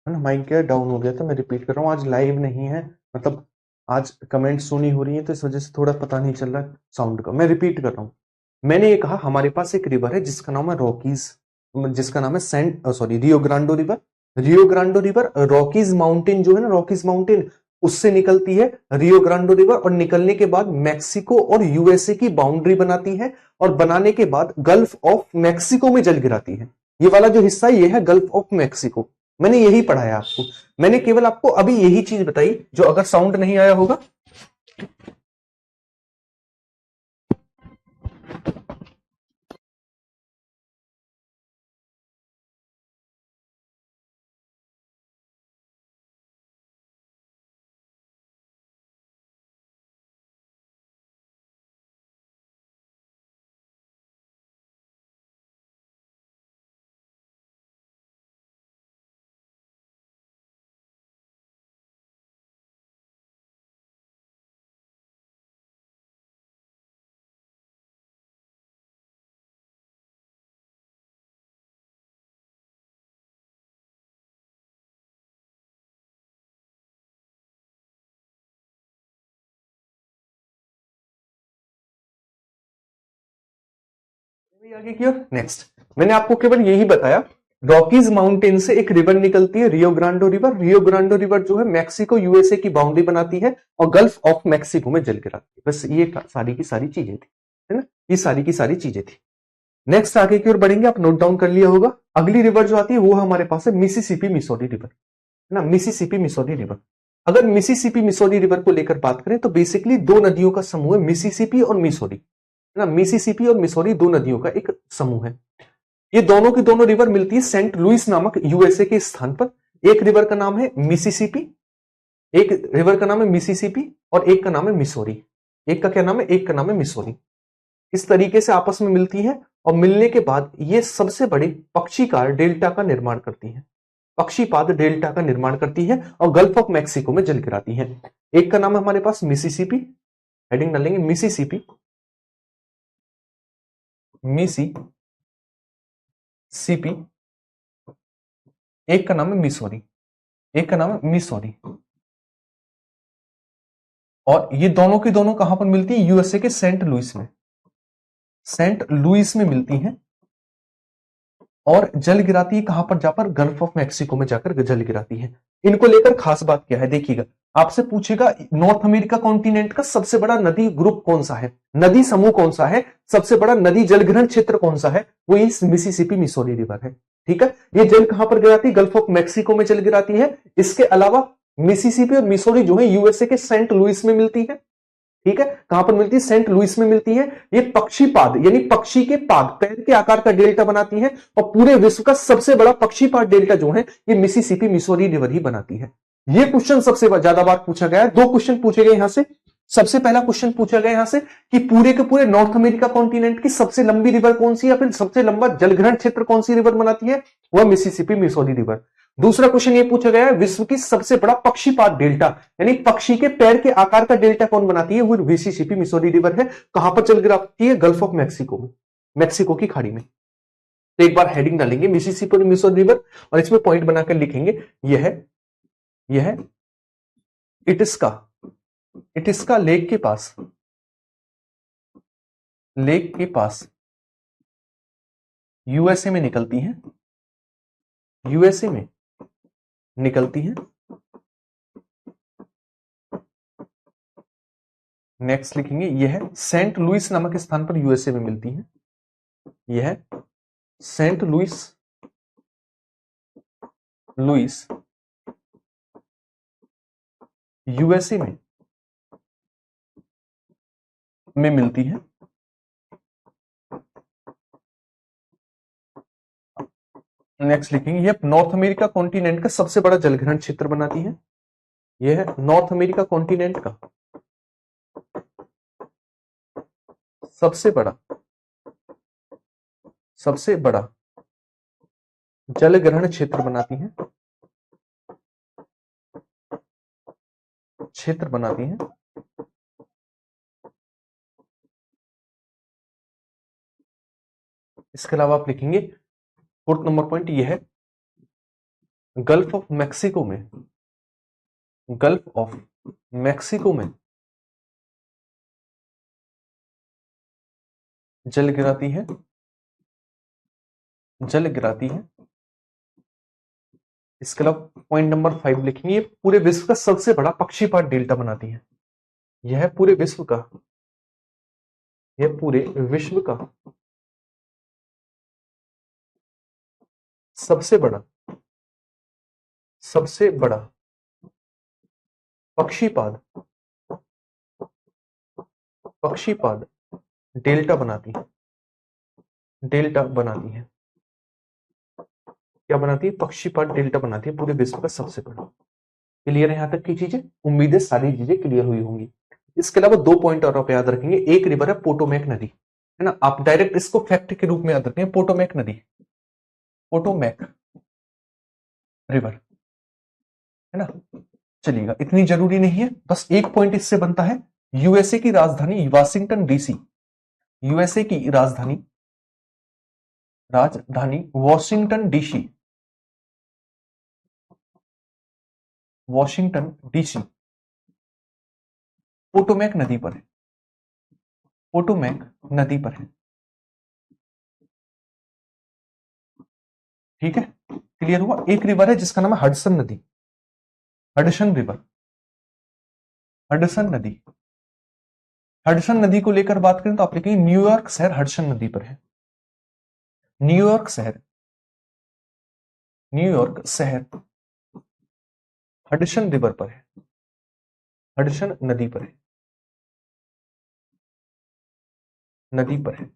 ना। माइक क्या डाउन हो गया था, मैं रिपीट कर रहा हूँ। आज लाइव नहीं है, मतलब आज कमेंट सुनी हो रही है, तो इस वजह से थोड़ा पता नहीं चल रहा है साउंड का। मैं रिपीट कर रहा हूँ। मैंने ये कहा हमारे पास एक रिवर है जिसका नाम है रॉकीज, जिसका नाम है सेंट सॉरी रियो ग्रांडो रिवर। रियो ग्रांडो रिवर रॉकीज माउंटेन जो है ना, रॉकीज माउंटेन उससे निकलती है रियो ग्रांडो रिवर, और निकलने के बाद मैक्सिको और यूएसए की बाउंड्री बनाती है, और बनाने के बाद गल्फ ऑफ मैक्सिको में जल गिराती है। ये वाला जो हिस्सा ये है गल्फ ऑफ मैक्सिको। मैंने यही पढ़ाया आपको। मैंने केवल आपको अभी यही चीज बताई, जो अगर साउंड नहीं आया होगा आगे की ओर नेक्स्ट, मैंने आपको केवल यही बताया, रॉकीज माउंटेन से एक रिवर निकलती है, रियो ग्रांडो रिवर। रियो ग्रांडो रिवर जो है मैक्सिको यूएसए की बाउंड्री बनाती है और गल्फ ऑफ मैक्सिको में जल गिराती है। बस ये सारी की सारी चीजें थी, है ना, ये सारी की सारी चीजें थी। नेक्स्ट आगे की ओर बढ़ेंगे, आप नोट डाउन कर लिया होगा। अगली रिवर जो आती है वो हमारे पास है मिसिसिपी मिसौरी रिवर, है ना, मिसिसिपी मिसौरी रिवर। अगर मिसिसिपी मिसौरी रिवर को लेकर बात करें तो बेसिकली दो नदियों का समूह है, मिसिसिपी और मिसौरी, है ना, मिसिसिपी और मिसौरी दो नदियों का एक समूह है। ये दोनों की दोनों रिवर मिलती है सेंट लुइस नामक यूएसए के स्थान पर। एक रिवर का नाम है मिसिसिपी, एक रिवर का नाम है मिसिसिपी और एक का नाम है मिसौरी। एक का क्या नाम है, एक का नाम है मिसौरी। इस तरीके से आपस में मिलती है और मिलने के बाद ये सबसे बड़े पक्षीकार डेल्टा का निर्माण करती है, पक्षीपाद डेल्टा का निर्माण करती है और गल्फ ऑफ मैक्सिको में जल गिराती है। एक का नाम है हमारे पास मिसिसिपी, हेडिंग डालेंगे मिसिसिपी, मिसिसिपी। एक का नाम है मिसौरी, एक का नाम है मिसौरी। और ये दोनों की दोनों कहां पर मिलती है, यूएसए के सेंट लुइस में, सेंट लुइस में मिलती हैं और जल गिराती है कहां पर, जाकर गल्फ ऑफ मैक्सिको में जाकर जल गिराती है। इनको लेकर खास बात क्या है, देखिएगा, आपसे पूछेगा नॉर्थ अमेरिका कॉन्टिनेंट का सबसे बड़ा नदी ग्रुप कौन सा है, नदी समूह कौन सा है, सबसे बड़ा नदी जलग्रहण क्षेत्र कौन सा है, वो इस मिसिसिपी मिसौरी रिवर है। ठीक है, ये जल कहां पर गिराती है, गल्फ ऑफ मैक्सिको में जल गिराती है। इसके अलावा मिसिसिपी और मिसौरी जो है यूएसए के सेंट लुइस में मिलती है। ठीक है, कहां पर मिलती है, सेंट लुइस में मिलती है। ये पक्षी पाद यानी पक्षी के पाद, पैर के आकार का डेल्टा बनाती है और पूरे विश्व का सबसे बड़ा पक्षी पाद डेल्टा जो है ये मिसिसिपी मिसौरी रिवर ही बनाती है। ये क्वेश्चन सबसे ज्यादा बार पूछा गया है, दो क्वेश्चन पूछे गए यहां से। सबसे पहला क्वेश्चन पूछा गया यहां से कि पूरे के पूरे नॉर्थ अमेरिका कॉन्टिनेंट की सबसे लंबी रिवर कौन सी, या फिर सबसे लंबा जलग्रहण क्षेत्र कौन सी रिवर बनाती है, वह मिसिसिपी मिसौरी रिवर। दूसरा क्वेश्चन ये पूछा गया है विश्व की सबसे बड़ा पक्षीपाद डेल्टा यानी पक्षी के पैर के आकार का डेल्टा कौन बनाती है, वो मिसिसिपी मिसौरी रिवर है। कहां पर चल गिराती है, गल्फ ऑफ मैक्सिको में, मैक्सिको की खाड़ी में। तो एक बार हेडिंग डालेंगे मिसिसिपी और मिसौरी रिवर और इसमें पॉइंट बनाकर लिखेंगे, यह इटिस्का, इटिस्का लेक के पास, लेक के पास यूएसए में निकलती है, यूएसए में निकलती है। नेक्स्ट लिखेंगे यह सेंट लुइस नामक स्थान पर यूएसए में मिलती है, यह सेंट लुइस, लुइस यूएसए में मिलती है। नेक्स्ट लिखेंगे यह नॉर्थ अमेरिका कॉन्टिनेंट का सबसे बड़ा जलग्रहण क्षेत्र बनाती है, यह नॉर्थ अमेरिका कॉन्टिनेंट का सबसे बड़ा, सबसे बड़ा जलग्रहण क्षेत्र बनाती है, क्षेत्र बनाती है। इसके अलावा आप लिखेंगे फोर्थ नंबर पॉइंट यह है गल्फ ऑफ मैक्सिको में, गल्फ ऑफ मैक्सिको में जल गिराती है, जल गिराती है। इसके अलावा पॉइंट नंबर 5 लिखेंगे पूरे विश्व का सबसे बड़ा पक्षीपाद डेल्टा बनाती है, यह पूरे विश्व का, यह पूरे विश्व का सबसे बड़ा, सबसे बड़ा पक्षीपाद, पक्षीपाद डेल्टा बनाती है, डेल्टा बनाती है। क्या बनाती है, पक्षीपाद डेल्टा बनाती है, पूरे विश्व का सबसे बड़ा। क्लियर है यहां तक की चीजें, उम्मीद है सारी चीजें क्लियर हुई होंगी। इसके अलावा दो पॉइंट और आप याद रखेंगे, एक रिवर है पोटोमैक नदी, है ना, आप डायरेक्ट इसको फैक्ट के रूप में याद रखेंगे, पोटोमैक नदी, पोटोमैक रिवर, है ना। चलिएगा, इतनी जरूरी नहीं है, बस एक पॉइंट इससे बनता है, यूएसए की राजधानी वाशिंगटन डीसी, यूएसए की राजधानी, राजधानी Washington DC, Washington DC Potomac नदी पर है, पोटोमैक नदी पर है। ठीक है, क्लियर हुआ। एक रिवर है जिसका नाम है हडसन नदी, हडसन रिवर, हडसन नदी। हडसन नदी को लेकर बात करें तो आप लिखेंगे न्यूयॉर्क शहर हडसन नदी पर है। न्यूयॉर्क शहर, न्यूयॉर्क शहर हडसन रिवर पर है, हडसन नदी पर है, नदी पर है।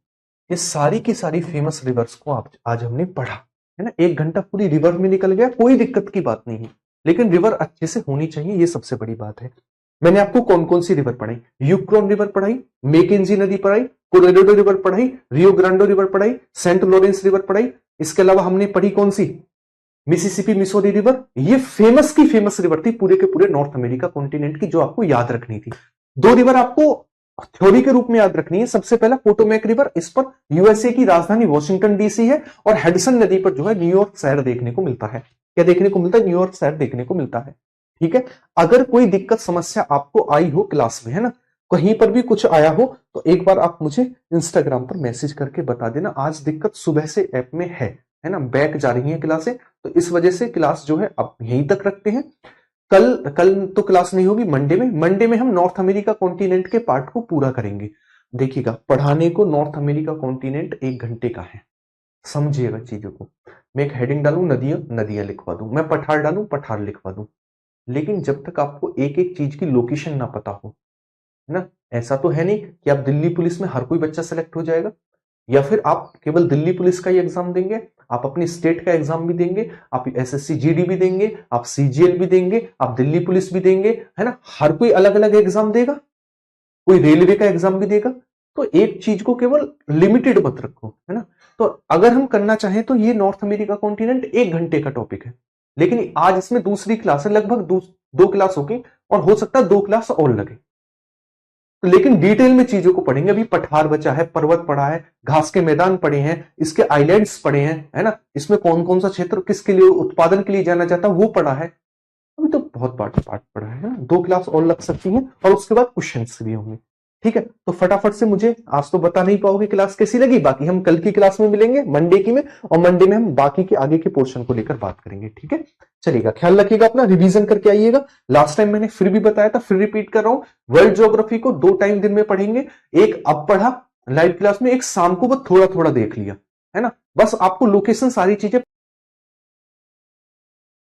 ये सारी की सारी फेमस रिवर्स को आज हमने पढ़ा है ना। 1 घंटा पूरी रिवर में निकल गया, कोई दिक्कत की बात नहीं है, लेकिन रिवर अच्छे से होनी चाहिए, ये सबसे बड़ी बात है। मैंने आपको कौन कौन सी रिवर पढ़ाई, यूक्रोन रिवर पढ़ाई, मैकेंजी नदी पढ़ाई, कोलोराडो रिवर पढ़ाई, रियो ग्रांडो रिवर पढ़ाई, सेंट लॉरेंस रिवर पढ़ाई। इसके अलावा हमने पढ़ी कौन सी, मिसिसिपी मिसोरी रिवर। ये फेमस की फेमस रिवर थी पूरे के पूरे नॉर्थ अमेरिका कॉन्टिनेंट की, जो आपको याद रखनी थी। 2 रिवर आपको थ्योरी के रूप में याद रखनी है। सबसे पहला पोटोमैक रिवर, इस पर यूएसए की राजधानी वॉशिंगटन डीसी है, और हेडसन नदी पर जो है न्यूयॉर्क शहर देखने को मिलता है। क्या देखने को मिलता है, न्यूयॉर्क शहर देखने को मिलता है। ठीक है, अगर कोई दिक्कत समस्या आपको आई हो क्लास में, है ना, कहीं पर भी कुछ आया हो, तो एक बार आप मुझे इंस्टाग्राम पर मैसेज करके बता देना। आज दिक्कत सुबह से ऐप में है ना, बैक जा रही है क्लासें, तो इस वजह से क्लास जो है अब यहीं तक रखते हैं। कल तो क्लास नहीं होगी, मंडे में हम नॉर्थ अमेरिका कॉन्टिनेंट के पार्ट को पूरा करेंगे। देखिएगा, पढ़ाने को नॉर्थ अमेरिका कॉन्टिनेंट 1 घंटे का है, समझिएगा चीजों को। मैं एक हेडिंग डालूं, नदियां नदियां लिखवा दूं, मैं पठार डालूं, पठार लिखवा दूं, लेकिन जब तक आपको एक एक चीज की लोकेशन ना पता हो, है ना, ऐसा तो है नहीं कि आप दिल्ली पुलिस में हर कोई बच्चा सेलेक्ट हो जाएगा, या फिर आप केवल दिल्ली पुलिस का ही एग्जाम देंगे। आप अपनी स्टेट का एग्जाम भी देंगे, आप एसएससी जीडी भी देंगे, आप सीजीएल भी देंगे, आप दिल्ली पुलिस भी देंगे, है ना। हर कोई अलग अलग एग्जाम देगा, कोई रेलवे का एग्जाम भी देगा। तो एक चीज को केवल लिमिटेड मत रखो, है ना। तो अगर हम करना चाहें तो ये नॉर्थ अमेरिका कॉन्टिनेंट 1 घंटे का टॉपिक है, लेकिन आज इसमें दूसरी क्लास है, लगभग 2 क्लास होगी, और हो सकता है 2 क्लास और लगे। लेकिन डिटेल में चीजों को पढ़ेंगे। अभी पठार बचा है, पर्वत पढ़ा है, घास के मैदान पढ़े हैं, इसके आइलैंड्स पढ़े हैं, है ना, इसमें कौन कौन सा क्षेत्र किसके लिए उत्पादन के लिए जाना जाता है वो पढ़ा है। अभी तो बहुत पार्ट पढ़ा है ना। 2 क्लास और लग सकती हैं, और उसके बाद क्वेश्चंस भी होंगे। ठीक है, तो फटाफट से मुझे आज तो बता नहीं पाओगे क्लास कैसी लगी, बाकी हम कल की क्लास में मिलेंगे, मंडे की में, और मंडे में हम बाकी के आगे के पोर्शन को लेकर बात करेंगे। ठीक है, चलिएगा, ख्याल रखिएगा अपना, रिवीजन करके आइएगा। लास्ट टाइम मैंने फिर भी बताया था, फिर रिपीट कर रहा हूं, वर्ल्ड ज्योग्राफी को 2 टाइम दिन में पढ़ेंगे। एक अब पढ़ा लाइव क्लास में, एक शाम को बस थोड़ा थोड़ा देख लिया, है ना। बस आपको लोकेशन सारी चीजें